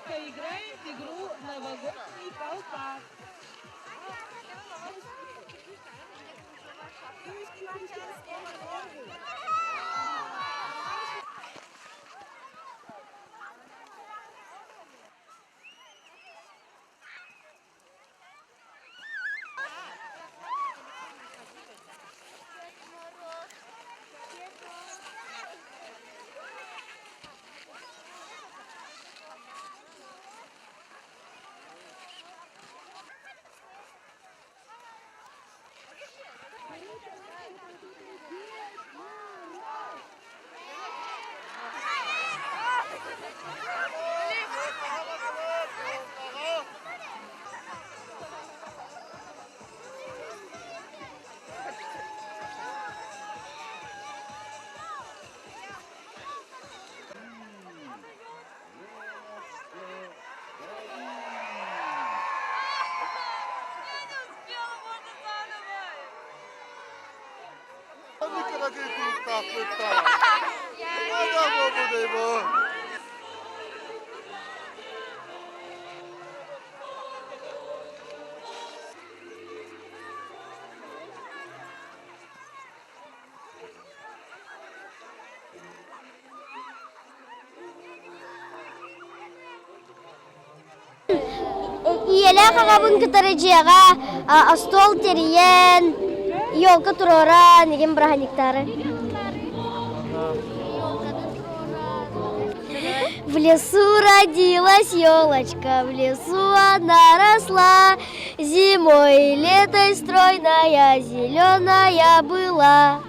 Поиграем в игру «Новогодний колпак». Иеле қағабын кітарыжеға астол терен, елка турора, неген браханиктары. В лесу родилась елочка, в лесу она росла, зимой и летой стройная, зеленая была.